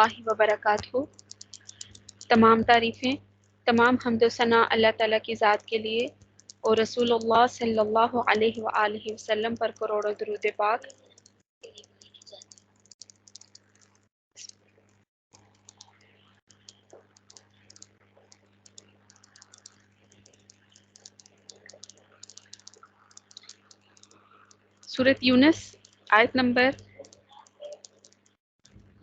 اللہ وبرکاتہ۔ تمام تعریفیں، تمام حمد و ثنا اللہ تعالیٰ کی ذات کے لیے اور رسول اللہ صلی اللہ علیہ وآلہ وسلم پر کروڑوں درود پاک۔ سورۃ یونس آیت نمبر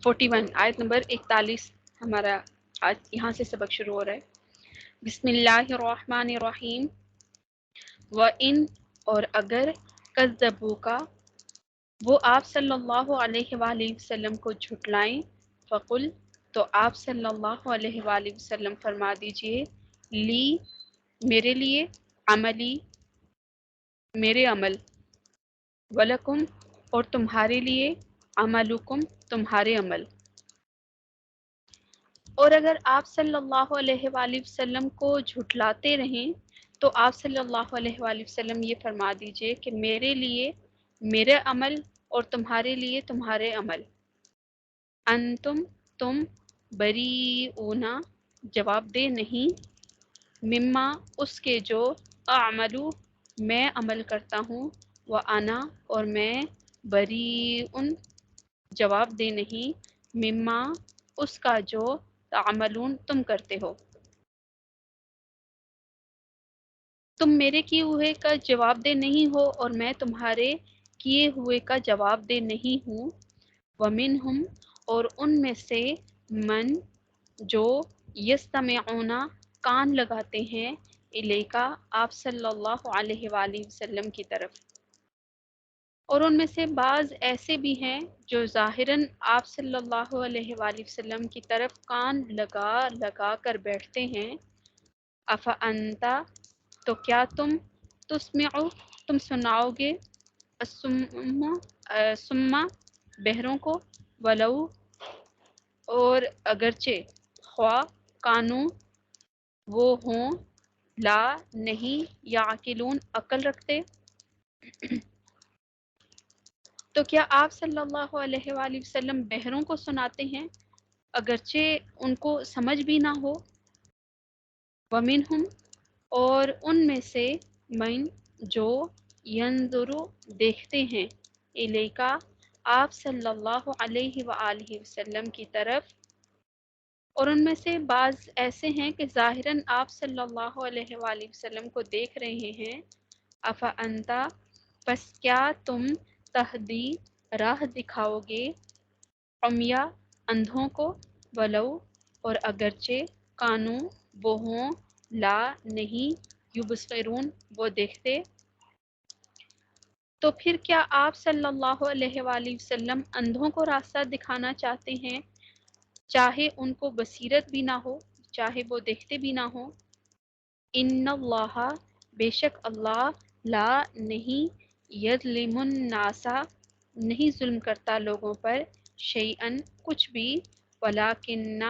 41، آیت نمبر 41 ہمارا آج یہاں سے سبق شروع ہو رہا ہے۔ بسم اللہ الرحمن الرحیم۔ وَإِنْ، اور اگر، کذبوکا، وہ آپ صلی اللہ علیہ وآلہ وسلم کو جھٹلائیں، فقل، تو آپ صلی اللہ علیہ وآلہ وسلم فرما دیجئے، لی، میرے لیے، عملی، میرے عمل، ولکم، اور تمہارے لیے، عملکم، تمہارے عمل۔ اور اگر آپ صلی اللہ علیہ وآلہ وسلم کو جھٹلاتے رہیں تو آپ صلی اللہ علیہ وآلہ وسلم یہ فرما دیجئے کہ میرے لیے میرے عمل اور تمہارے لیے تمہارے عمل۔ انتم، تم، بریئون، جواب دہ نہیں، مما، اس کے جو، اعملو، میں عمل کرتا ہوں، وانا، اور میں، بریئون، جواب دہ نہیں، مما، اس کا جو، تعملون، تم کرتے ہو۔ تم میرے کیے ہوئے کا جواب دہ نہیں ہو اور میں تمہارے کیے ہوئے کا جواب دہ نہیں ہوں۔ ومنہم، اور ان میں سے، من، جو، یستمعون، کان لگاتے ہیں، الیکا، آپ صلی اللہ علیہ وآلہ وسلم کی طرف۔ اور ان میں سے بعض ایسے بھی ہیں جو ظاہراً آپ صلی اللہ علیہ وآلہ وسلم کی طرف کان لگا لگا کر بیٹھتے ہیں۔ افانتا، تو کیا تم، تسمع، تم سناؤ گے، سما، بہروں کو، ولو، اور اگرچہ، خواہ، کانو، وہ ہوں، لا، نہیں، یعقلون، عقل رکھتے۔ تو کیا آپ صلی اللہ علیہ وآلہ وسلم بہروں کو سناتے ہیں اگرچہ ان کو سمجھ بھی نہ ہو؟ ومنہم، اور ان میں سے، من، جو، ینظر، دیکھتے ہیں، الیکا، آپ صلی اللہ علیہ وآلہ وسلم کی طرف۔ اور ان میں سے بعض ایسے ہیں کہ ظاہراً آپ صلی اللہ علیہ وآلہ وسلم کو دیکھ رہے ہیں۔ افانتا، پس کیا تم، تہدی، راہ دکھاؤ گے، عمیہ، اندھوں کو، ولو، اور اگرچہ، کانو، وہ ہوں، لا، نہیں، یبصرون، وہ دیکھتے۔ تو پھر کیا آپ صلی اللہ علیہ وآلہ وسلم اندھوں کو راستہ دکھانا چاہتے ہیں چاہے ان کو بصیرت بھی نہ ہو، چاہے وہ دیکھتے بھی نہ ہوں؟ ان اللہ، بے شک اللہ، لا، نہیں، یظلم الناس، نہیں ظلم کرتا لوگوں پر، شیئن، کچھ بھی، ولکن،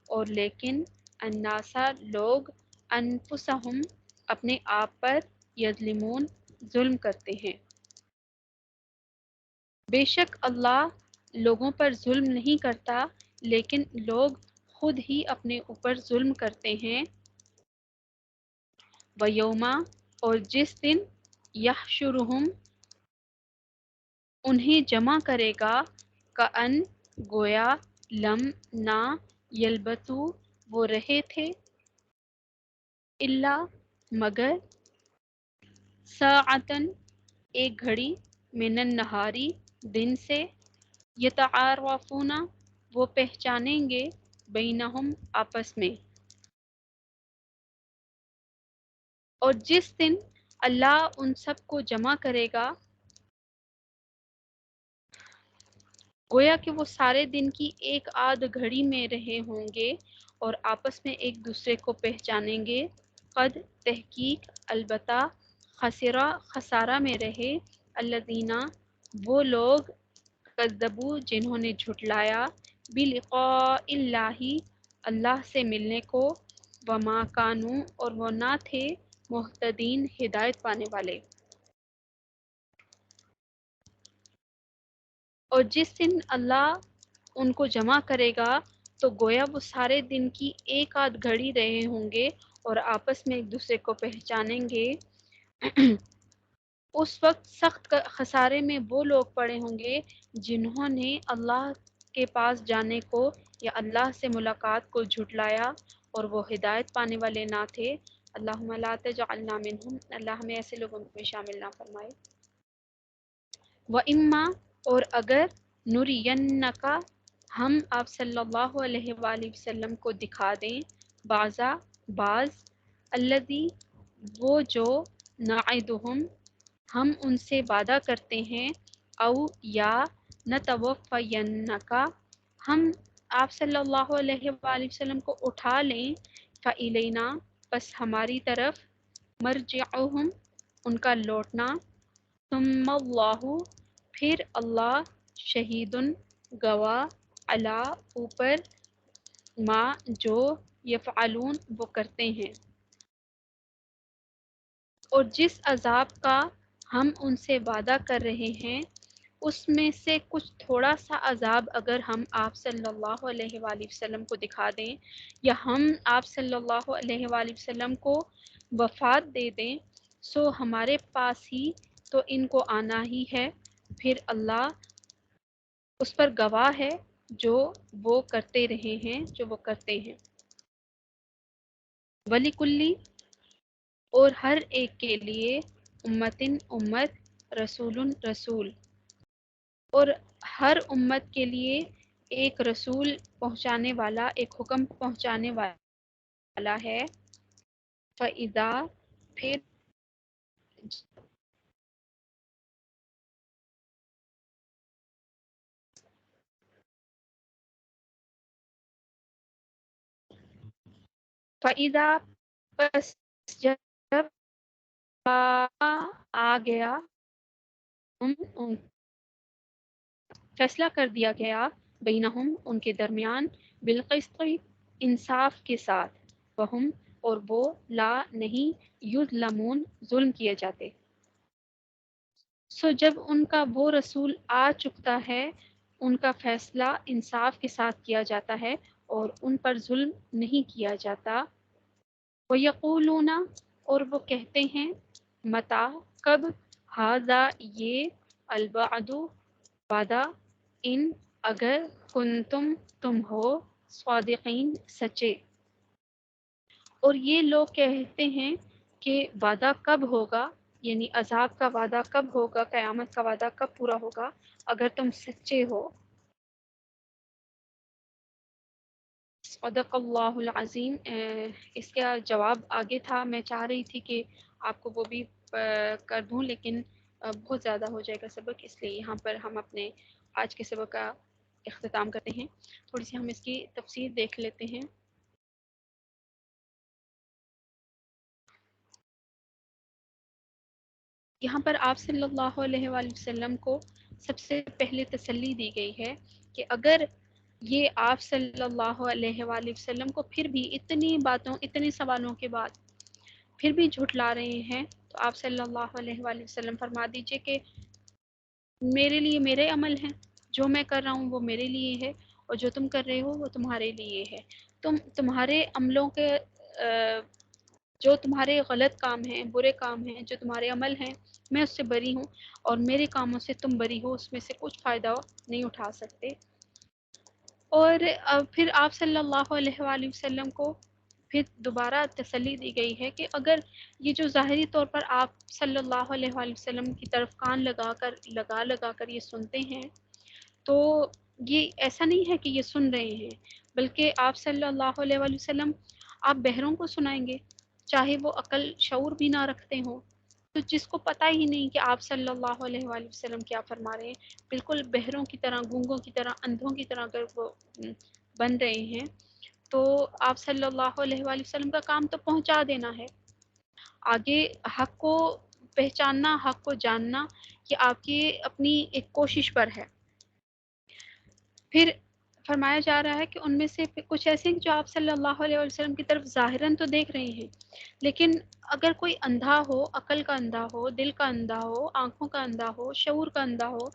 اور لیکن، الناس، لوگ، انفسہم، اپنے آپ پر، یظلمون، ظلم کرتے ہیں۔ بے شک اللہ لوگوں پر ظلم نہیں کرتا لیکن لوگ خود ہی اپنے اوپر ظلم کرتے ہیں۔ ویوما، اور جس دن، یحشرہم، انہیں جمع کرے گا، کأن، گویا، لم، نہ، یلبثوا، وہ رہے تھے، الا، مگر، ساعتن، ایک گھڑی، من النہاری، دن سے، یتعارفون، وہ پہچانیں گے، بینہم، آپس میں۔ اور جس دن اللہ ان سب کو جمع کرے گا، گویا کہ وہ سارے دن کی ایک آدھ گھڑی میں رہے ہوں گے اور آپس میں ایک دوسرے کو پہچانیں گے۔ قد، تحقیق، البتہ، خسرہ، خسارہ میں رہے، الذین، وہ لوگ، کذبوا، جنہوں نے جھٹلایا، بلقاء اللہ، اللہ سے ملنے کو، وما کانوا، اور وہ نہ تھے، مہتدین، ہدایت پانے والے۔ اور جس دن اللہ ان کو جمع کرے گا تو گویا وہ سارے دن کی ایک آدھ گھڑی رہے ہوں گے اور آپس میں ایک دوسرے کو پہچانیں گے۔ اس وقت سخت خسارے میں وہ لوگ پڑے ہوں گے جنہوں نے اللہ کے پاس جانے کو یا اللہ سے ملاقات کو جھٹلایا اور وہ ہدایت پانے والے نہ تھے۔ اللہم لا تجعلنا منہم، اللہ ہمیں ایسے لوگوں میں شامل نہ فرمائے۔ وَإِمَّا، اور اگر نُرِيَنَّکَ، ہم آپ صلی اللہ علیہ وآلہ وسلم کو دکھا دیں، بعض الذی، وہ جو نعدہم، ہم ان سے وعدہ کرتے ہیں، او یا نتوفینک، ہم آپ صلی اللہ علیہ وآلہ وسلم کو اٹھا لیں، فإلینا، بس ہماری طرف، مرجعہم، ان کا لوٹنا، ثم اللہ، پھر اللہ، شہیدن، گواہ، علی، اوپر، ما، جو، یفعلون، وہ کرتے ہیں۔ اور جس عذاب کا ہم ان سے وعدہ کر رہے ہیں اس میں سے کچھ تھوڑا سا عذاب اگر ہم آپ صلی اللہ علیہ وآلہ وسلم کو دکھا دیں، یا ہم آپ صلی اللہ علیہ وآلہ وسلم کو وفات دے دیں، سو ہمارے پاس ہی تو ان کو آنا ہی ہے، پھر اللہ اس پر گواہ ہے جو وہ کرتے رہے ہیں، جو وہ کرتے ہیں۔ وَلِكُلِّ، اور ہر ایک کے لیے، امتن، امت، رسول، رسول، اور ہر امت کے لیے ایک رسول پہنچانے والا، ایک حکم پہنچانے والا ہے۔ فَإِذَا، پھر، فَإِذَا، پس جب آ گیا، ان فیصلہ کر دیا گیا، بینہم، ان کے درمیان، بالقسط، انصاف کے ساتھ، وہم، اور وہ، لا، نہیں، یظلمون، ظلم کیے جاتے۔ سو جب ان کا وہ رسول آ چکتا ہے، ان کا فیصلہ انصاف کے ساتھ کیا جاتا ہے اور ان پر ظلم نہیں کیا جاتا۔ وَيَقُولُونَ، اور وہ کہتے ہیں، متی، کب، ھذا، یہ، الوعد، وعدہ، ان، اگر، کنتم، تم ہو، صادقین، سچے۔ اور یہ لوگ کہتے ہیں کہ وعدہ کب ہوگا، یعنی عذاب کا وعدہ کب ہوگا، قیامت کا وعدہ کب پورا ہوگا، اگر تم سچے ہو۔ صدق اللہ العظیم۔ اس کا جواب آگے تھا، میں چاہ رہی تھی کہ آپ کو وہ بھی کر دوں، لیکن بہت زیادہ ہو جائے گا سبق، اس لیے یہاں پر ہم اپنے آج کے سبق کا اختتام کرتے ہیں۔ تھوڑی سی ہم اس کی تفسیر دیکھ لیتے ہیں۔ یہاں پر آپ صلی اللہ علیہ وآلہ وسلم کو سب سے پہلے تسلی دی گئی ہے کہ اگر یہ آپ صلی اللہ علیہ وآلہ وسلم کو پھر بھی اتنی باتوں، اتنے سوالوں کے بعد پھر بھی جھٹلا رہے ہیں، تو آپ صلی اللہ علیہ وآلہ وسلم فرما دیجئے کہ میرے لیے میرے عمل ہیں، جو میں کر رہا ہوں وہ میرے لیے ہے، اور جو تم کر رہے ہو وہ تمہارے لیے ہے۔ تمہارے عملوں کے جو تمہارے غلط کام ہیں، برے کام ہیں، جو تمہارے عمل ہیں، میں اس سے بری ہوں، اور میرے کاموں سے تم بری ہو، اس میں سے کچھ فائدہ نہیں اٹھا سکتے۔ اور پھر آپ صلی اللہ علیہ وآلہ وسلم کو پھر دوبارہ تسلی دی گئی ہے کہ اگر یہ جو ظاہری طور پر آپ صلی اللہ علیہ وآلہ وسلم کی طرف کان لگا کر یہ سنتے ہیں، تو یہ ایسا نہیں ہے کہ یہ سن رہے ہیں، بلکہ آپ صلی اللہ علیہ وآلہ وسلم آپ بہروں کو سنائیں گے، چاہے وہ عقل شعور بھی نہ رکھتے ہوں۔ تو جس کو پتہ ہی نہیں کہ آپ صلی اللہ علیہ وآلہ وسلم کیا فرما رہے ہیں، بالکل بہروں کی طرح، گونگوں کی طرح، اندھوں کی طرح اگر وہ بن رہے ہیں، تو آپ صلی اللہ علیہ وآلہ وسلم کا کام تو پہنچا دینا ہے۔ آگے حق کو پہچاننا، حق کو جاننا، یہ آپ کی اپنی ایک کوشش پر ہے۔ پھر فرمایا جا رہا ہے کہ ان میں سے کچھ ایسے ہیں جو آپ صلی اللہ علیہ وسلم کی طرف ظاہراً تو دیکھ رہے ہیں، لیکن اگر کوئی اندھا ہو، عقل کا اندھا ہو، دل کا اندھا ہو، آنکھوں کا اندھا ہو، شعور کا اندھا ہو،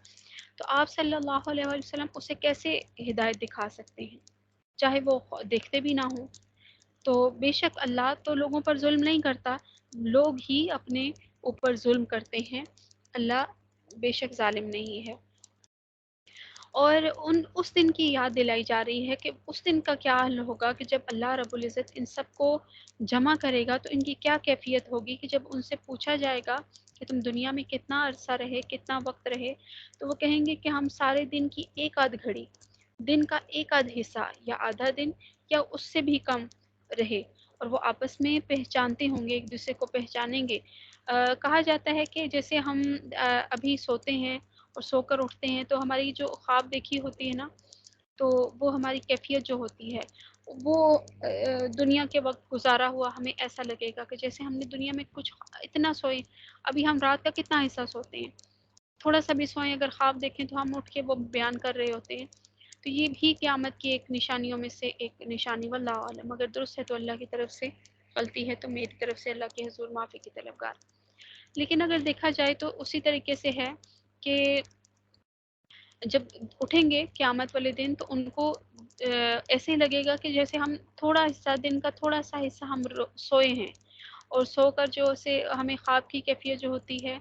تو آپ صلی اللہ علیہ وسلم اسے کیسے ہدایت دکھا سکتے ہیں؟ چاہے وہ دیکھتے بھی نہ ہوں. تو بے شک اللہ تو لوگوں پر ظلم نہیں کرتا، لوگ ہی اپنے اوپر ظلم کرتے ہیں. اللہ بے شک ظالم نہیں ہے. اور اس دن کی یاد دلائی جا رہی ہے کہ اس دن کا کیا حل ہوگا کہ جب اللہ رب العزت ان سب کو جمع کرے گا تو ان کی کیا کیفیت ہوگی کہ جب ان سے پوچھا جائے گا کہ تم دنیا میں کتنا عرصہ رہے، کتنا وقت رہے، تو وہ کہیں گے کہ ہم سارے دن کی ایک آدھ گھڑی، دن کا ایک آدھ حصہ یا آدھا دن یا اس سے بھی کم رہے. اور وہ آپس میں پہچانتے ہوں گے، ایک دوسرے کو پہچانیں گے. کہا جاتا ہے کہ جیسے ہم ابھی سوتے ہیں اور سو کر اٹھتے ہیں تو ہماری جو خواب دیکھی ہوتی ہے نا، تو وہ ہماری کیفیت جو ہوتی ہے وہ دنیا کے وقت گزارا ہوا ہمیں ایسا لگے گا کہ جیسے ہم نے دنیا میں کچھ اتنا سوئے. ابھی ہم رات کا کتنا حصہ سوتے ہیں، تھوڑا سا بھی سوئیں اگر خواب دیکھیں تو ہم اٹھ کے وہ بیان کر رہے ہوتے ہیں. تو یہ بھی قیامت کی ایک نشانیوں میں سے ایک نشانی، واللہ عالم. اگر درست ہے تو اللہ کی طرف سے، غلطی ہے تو میری طرف سے اللہ کے حضور معافی کی طلبگار. لیکن اگر دیکھا جائے تو اسی طریقے سے ہے کہ جب اٹھیں گے قیامت والے دن تو ان کو ایسے ہی لگے گا کہ جیسے ہم تھوڑا حصہ، دن کا تھوڑا سا حصہ ہم سوئے ہیں، اور سو کر جو سے ہمیں خواب کی کیفیت جو ہوتی ہے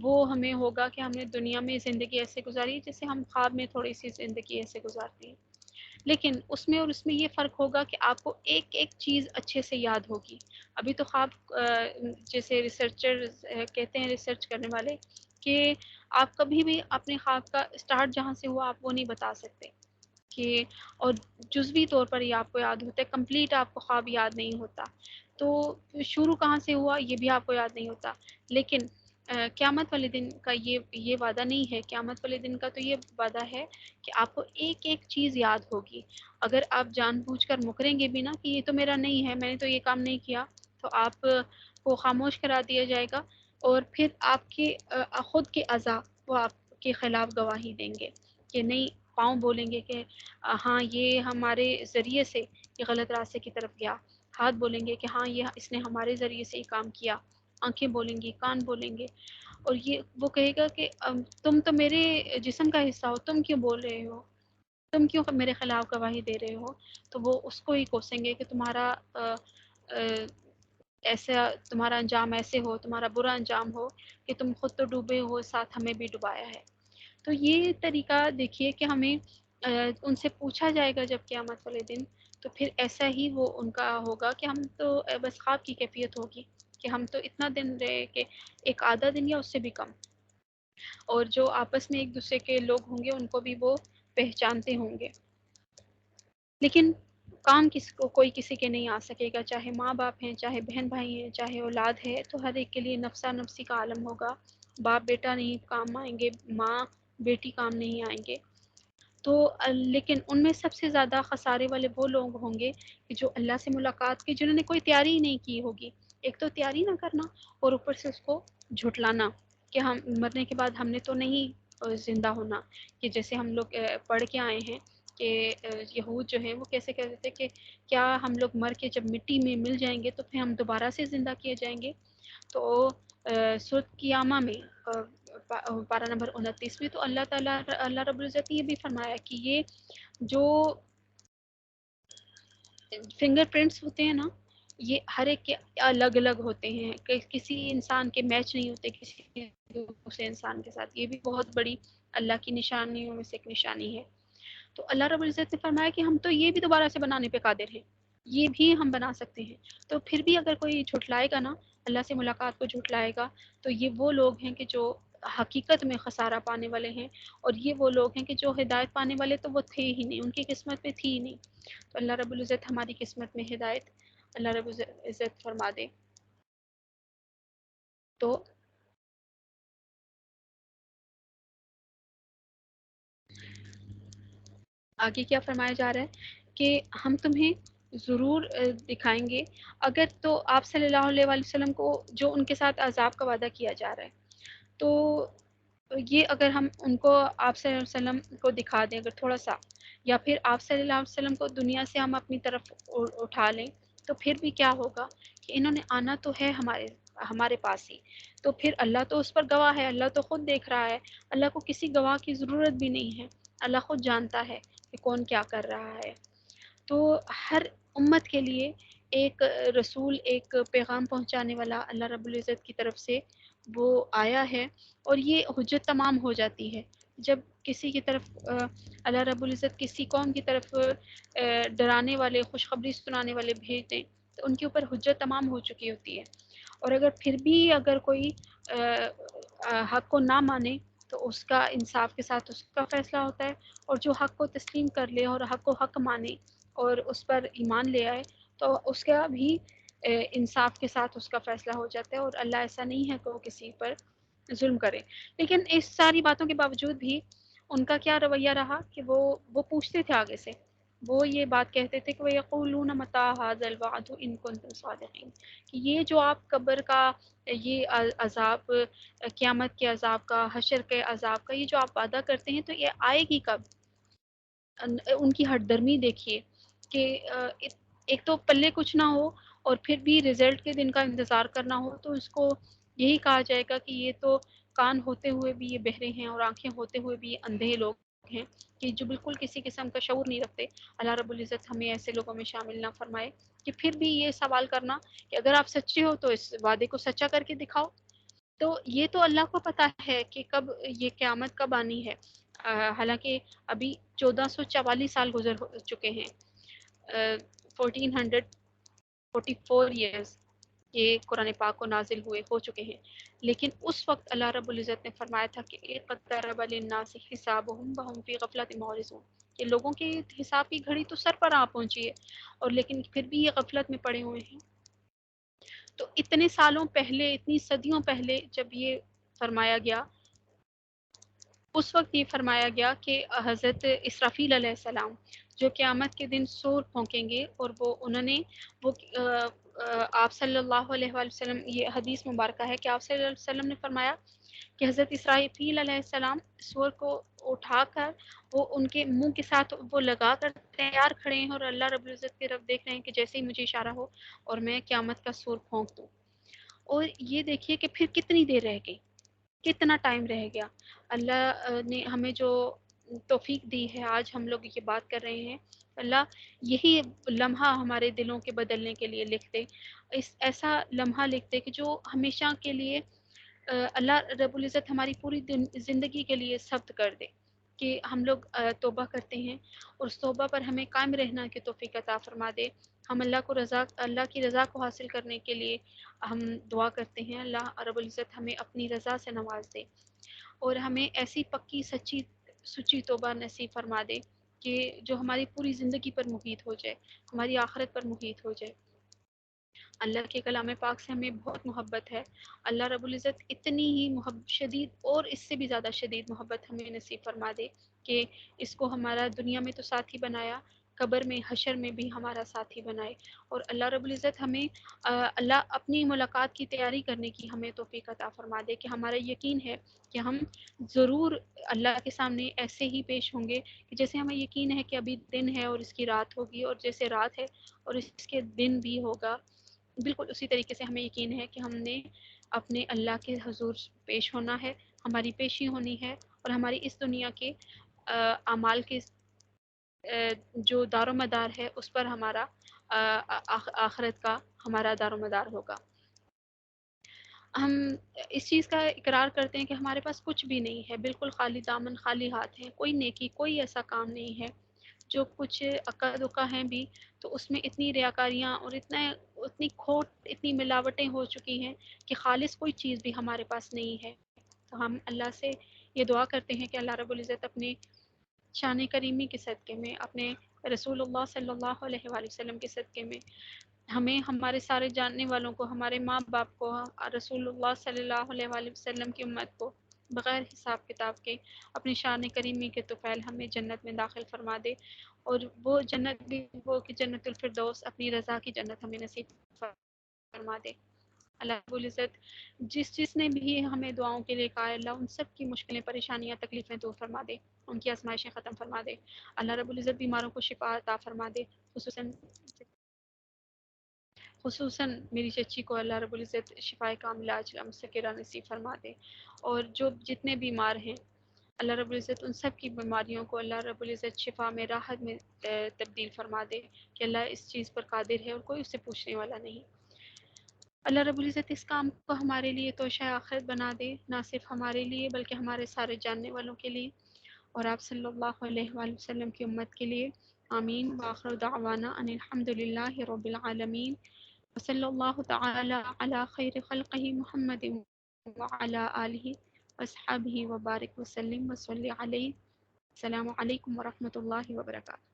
وہ ہمیں ہوگا کہ ہم نے دنیا میں زندگی ایسے گزاری جیسے ہم خواب میں تھوڑی سی زندگی ایسے گزارتے ہیں. لیکن اس میں اور اس میں یہ فرق ہوگا کہ آپ کو ایک ایک چیز اچھے سے یاد ہوگی. ابھی تو خواب جیسے ریسرچر کہتے ہیں، ریسرچ کرنے والے، کہ آپ کبھی بھی اپنے خواب کا اسٹارٹ جہاں سے ہوا آپ وہ نہیں بتا سکتے، کہ اور جزوی طور پر یہ آپ کو یاد ہوتا ہے، کمپلیٹ آپ کو خواب یاد نہیں ہوتا. تو شروع کہاں سے ہوا یہ بھی آپ کو یاد نہیں ہوتا. لیکن قیامت والے دن کا یہ وعدہ نہیں ہے. قیامت والے دن کا تو یہ وعدہ ہے کہ آپ کو ایک ایک چیز یاد ہوگی. اگر آپ جان بوجھ کر مکریں گے بھی نا کہ یہ تو میرا نہیں ہے، میں نے تو یہ کام نہیں کیا، تو آپ کو خاموش کرا دیا جائے گا. اور پھر آپ کے خود کے اعضاء وہ آپ کے خلاف گواہی دیں گے کہ نہیں. پاؤں بولیں گے کہ ہاں یہ ہمارے ذریعے سے یہ غلط راستے کی طرف گیا. ہاتھ بولیں گے کہ ہاں یہ اس نے ہمارے ذریعے سے یہ کام کیا. آنکھیں بولیں گی، کان بولیں گے. اور یہ وہ کہے گا کہ تم تو میرے جسم کا حصہ ہو، تم کیوں بول رہے ہو، تم کیوں میرے خلاف گواہی دے رہے ہو. تو وہ اس کو ہی کوسیں گے کہ تمہارا ایسا، تمہارا انجام ایسے ہو، تمہارا برا انجام ہو کہ تم خود تو ڈوبے ہو، ساتھ ہمیں بھی ڈبایا ہے. تو یہ طریقہ دیکھیے کہ ہمیں ان سے پوچھا جائے گا جب قیامت والے دن، تو پھر ایسا ہی وہ ان کا ہوگا کہ ہم تو بس خواب کی کیفیت ہوگی کہ ہم تو اتنا دن رہے کہ ایک آدھا دن یا اس سے بھی کم. اور جو آپس میں ایک دوسرے کے لوگ ہوں گے ان کو بھی وہ پہچانتے ہوں گے. لیکن کام کس کو کوئی کسی کے نہیں آ سکے گا، چاہے ماں باپ ہیں، چاہے بہن بھائی ہیں، چاہے اولاد ہے، تو ہر ایک کے لیے نفسا نفسی کا عالم ہوگا. باپ بیٹا نہیں کام آئیں گے، ماں بیٹی کام نہیں آئیں گے. تو لیکن ان میں سب سے زیادہ خسارے والے وہ لوگ ہوں گے کہ جو اللہ سے ملاقات کی، جنہوں نے کوئی تیاری ہی نہیں کی ہوگی. ایک تو تیاری نہ کرنا اور اوپر سے اس کو جھٹلانا کہ ہم مرنے کے بعد ہم نے تو نہیں زندہ ہونا. کہ جیسے ہم لوگ پڑھ کے آئے ہیں کہ یہود جو ہیں وہ کیسے کہتے تھے کہ کیا ہم لوگ مر کے جب مٹی میں مل جائیں گے تو پھر ہم دوبارہ سے زندہ کیے جائیں گے. تو سورۃ قیامہ میں پارہ نمبر 29 میں تو اللہ تعالیٰ اللہ رب العزت نے یہ بھی فرمایا کہ یہ جو فنگر پرنٹس ہوتے ہیں نا، یہ ہر ایک کے الگ الگ ہوتے ہیں، کسی انسان کے میچ نہیں ہوتے کسی دوسرے انسان کے ساتھ. یہ بھی بہت بڑی اللہ کی نشانیوں میں سے ایک نشانی ہے. تو اللہ رب العزت نے فرمایا کہ ہم تو یہ بھی دوبارہ سے بنانے پہ قادر ہیں، یہ بھی ہم بنا سکتے ہیں. تو پھر بھی اگر کوئی جھٹلائے گا نا، اللہ سے ملاقات کو جھٹلائے گا، تو یہ وہ لوگ ہیں کہ جو حقیقت میں خسارہ پانے والے ہیں. اور یہ وہ لوگ ہیں کہ جو ہدایت پانے والے تو وہ تھے ہی نہیں، ان کی قسمت میں تھی ہی نہیں. تو اللہ رب العزت ہماری قسمت میں ہدایت اللہ رب العزت فرما دے. تو آگے کیا فرمایا جا رہا ہے کہ ہم تمہیں ضرور دکھائیں گے. اگر تو آپ صلی اللہ علیہ وآلہ وسلم کو جو ان کے ساتھ عذاب کا وعدہ کیا جا رہا ہے، تو یہ اگر ہم ان کو آپ صلی اللہ علیہ وسلم کو دکھا دیں اگر تھوڑا سا، یا پھر آپ صلی اللہ علیہ وسلم کو دنیا سے ہم اپنی طرف اٹھا لیں، تو پھر بھی کیا ہوگا کہ انہوں نے آنا تو ہے ہمارے پاس ہی. تو پھر اللہ تو اس پر گواہ ہے، اللہ تو خود دیکھ رہا ہے، اللہ کو کسی گواہ کی ضرورت بھی نہیں ہے. اللہ خود جانتا ہے کہ کون کیا کر رہا ہے. تو ہر امت کے لیے ایک رسول، ایک پیغام پہنچانے والا اللہ رب العزت کی طرف سے وہ آیا ہے، اور یہ حجت تمام ہو جاتی ہے جب کسی کی طرف اللہ رب العزت کسی قوم کی طرف ڈرانے والے، خوشخبری سنانے والے بھیج دیں تو ان کے اوپر حجت تمام ہو چکی ہوتی ہے۔ اور اگر پھر بھی اگر کوئی حق کو نہ مانے تو اس کا انصاف کے ساتھ اس کا فیصلہ ہوتا ہے، اور جو حق کو تسلیم کر لے اور حق کو حق مانے اور اس پر ایمان لے آئے تو اس کا بھی انصاف کے ساتھ اس کا فیصلہ ہو جاتا ہے، اور اللہ ایسا نہیں ہے کہ وہ کسی پر ظلم کرے۔ لیکن اس ساری باتوں کے باوجود بھی ان کا کیا رویہ رہا کہ وہ پوچھتے تھے آگے سے، وہ یہ بات کہتے تھے کہ وَيَقُولُونَ مَتَىٰ هَٰذَا الْوَعْدُ إِن كُنتُمْ صَادِقِينَ، کہ یہ جو آپ قبر کا یہ عذاب، قیامت کے عذاب کا، حشر کے عذاب کا یہ جو آپ وعدہ کرتے ہیں تو یہ آئے گی کب؟ ان کی ہٹ درمی دیکھیے کہ ایک تو پلے کچھ نہ ہو اور پھر بھی رزلٹ کے دن کا انتظار کرنا ہو، تو اس کو یہی کہا جائے گا کہ یہ تو کان ہوتے ہوئے بھی یہ بہرے ہیں اور آنکھیں ہوتے ہوئے بھی یہ اندھے لوگ ہیں کہ جو بالکل کسی قسم کا شعور نہیں رکھتے۔ اللہ رب العزت ہمیں ایسے لوگوں میں شامل نہ فرمائے کہ پھر بھی یہ سوال کرنا کہ اگر آپ سچے ہو تو اس وعدے کو سچا کر کے دکھاؤ۔ تو یہ تو اللہ کو پتہ ہے کہ کب یہ قیامت کب آنی ہے، حالانکہ ابھی 1444 سال گزر چکے ہیں، 1444 ایئرس یہ قرآن پاک کو نازل ہوئے ہو چکے ہیں، لیکن اس وقت اللہ رب العزت نے فرمایا تھا کہ اقترب للناس حسابهم وهم فی غفلۃ معرضون، کہ لوگوں کے حساب کی گھڑی تو سر پر آ پہنچی ہے اور لیکن پھر بھی یہ غفلت میں پڑے ہوئے ہیں۔ تو اتنے سالوں پہلے، اتنی صدیوں پہلے جب یہ فرمایا گیا، اس وقت یہ فرمایا گیا کہ حضرت اسرافیل علیہ السلام جو قیامت کے دن سور پھونکیں گے، اور وہ آپ صلی اللہ علیہ وآلہ وسلم، یہ حدیث مبارکہ ہے کہ آپ صلی اللہ علیہ وسلم نے فرمایا کہ حضرت اسرافیل علیہ السلام سور کو اٹھا کر وہ ان کے منہ کے ساتھ وہ لگا کر تیار کھڑے ہیں، اور اللہ رب العزت کی طرف دیکھ رہے ہیں کہ جیسے ہی مجھے اشارہ ہو اور میں قیامت کا سور پھونک دوں۔ اور یہ دیکھیے کہ پھر کتنی دیر رہ گئی، کتنا ٹائم رہ گیا۔ اللہ نے ہمیں جو توفیق دی ہے، آج ہم لوگ یہ بات کر رہے ہیں، اللہ یہی لمحہ ہمارے دلوں کے بدلنے کے لیے لکھ دے، ایسا لمحہ لکھ دے کہ جو ہمیشہ کے لیے اللہ رب العزت ہماری پوری زندگی کے لیے ثبت کر دے کہ ہم لوگ توبہ کرتے ہیں اور اس توبہ پر ہمیں قائم رہنا کی توفیق عطا فرما دے۔ ہم اللہ کی رضا کو حاصل کرنے کے لیے ہم دعا کرتے ہیں، اللہ رب العزت ہمیں اپنی رضا سے نواز دے اور ہمیں ایسی پکی سچی توبہ نصیب فرما دے کہ جو ہماری پوری زندگی پر محیط ہو جائے، ہماری آخرت پر محیط ہو جائے۔ اللہ کے کلام پاک سے ہمیں بہت محبت ہے، اللہ رب العزت اتنی ہی شدید اور اس سے بھی زیادہ شدید محبت ہمیں نصیب فرما دے کہ اس کو ہمارا دنیا میں تو ساتھی بنایا، قبر میں، حشر میں بھی ہمارا ساتھی بنائے، اور اللہ رب العزت ہمیں اللہ اپنی ملاقات کی تیاری کرنے کی ہمیں توفیق عطا فرما دے کہ ہمارا یقین ہے کہ ہم ضرور اللہ کے سامنے ایسے ہی پیش ہوں گے کہ جیسے ہمیں یقین ہے کہ ابھی دن ہے اور اس کی رات ہوگی، اور جیسے رات ہے اور اس کے دن بھی ہوگا، بالکل اسی طریقے سے ہمیں یقین ہے کہ ہم نے اپنے اللہ کے حضور پیش ہونا ہے، ہماری پیشی ہونی ہے، اور ہماری اس دنیا کے اعمال کے جو دار و مدار ہے اس پر ہمارا آخرت کا ہمارا دار و مدار ہوگا۔ ہم اس چیز کا اقرار کرتے ہیں کہ ہمارے پاس کچھ بھی نہیں ہے، بالکل خالی دامن، خالی ہاتھ ہیں، کوئی نیکی، کوئی ایسا کام نہیں ہے، جو کچھ عقا دکا ہیں بھی تو اس میں اتنی ریاکاریاں اور اتنی کھوٹ، اتنی ملاوٹیں ہو چکی ہیں کہ خالص کوئی چیز بھی ہمارے پاس نہیں ہے۔ تو ہم اللہ سے یہ دعا کرتے ہیں کہ اللہ رب العزت اپنے شان کریمی کے صدقے میں، اپنے رسول اللہ صلی اللہ علیہ وآلہ وسلم کے صدقے میں ہمیں، ہمارے سارے جاننے والوں کو، ہمارے ماں باپ کو، رسول اللہ صلی اللہ علیہ وآلہ وسلم کی امت کو بغیر حساب کتاب کے اپنی شان کریمی کے طفیل ہمیں جنت میں داخل فرما دے، اور وہ جنت بھی وہ کہ جنت الفردوس، اپنی رضا کی جنت ہمیں نصیب فرما دے۔ اللہ رب العزت جس نے بھی ہمیں دعاؤں کے لیے کہا ہے، اللہ ان سب کی مشکلیں، پریشانیاں، تکلیفیں دور فرما دے، ان کی آزمائشیں ختم فرما دے۔ اللہ رب العزت بیماروں کو شفا عطا فرما دے، خصوصاً میری چچی کو اللہ رب العزت شفائے کاملہ عاجلہ مستقرہ نصیب فرما دے، اور جو جتنے بیمار ہیں اللہ رب العزت ان سب کی بیماریوں کو اللہ رب العزت شفا میں، راحت میں تبدیل فرما دے کہ اللہ اس چیز پر قادر ہے اور کوئی اسے پوچھنے والا نہیں۔ اللہ رب العزت اس کام کو ہمارے لیے توشہ آخرت بنا دے، نہ صرف ہمارے لیے بلکہ ہمارے سارے جاننے والوں کے لیے اور آپ صلی اللہ علیہ وآلہ وسلم کی امت کے لیے۔ آمین۔ وآخر دعوانا ان الحمد للہ رب العالمین، وصلی اللہ تعالی علی خیر خلقہ محمد وعلی آلہ واصحابہ وبارک وسلم وصلی علیہ۔ السلام علیکم ورحمۃ اللہ وبرکاتہ۔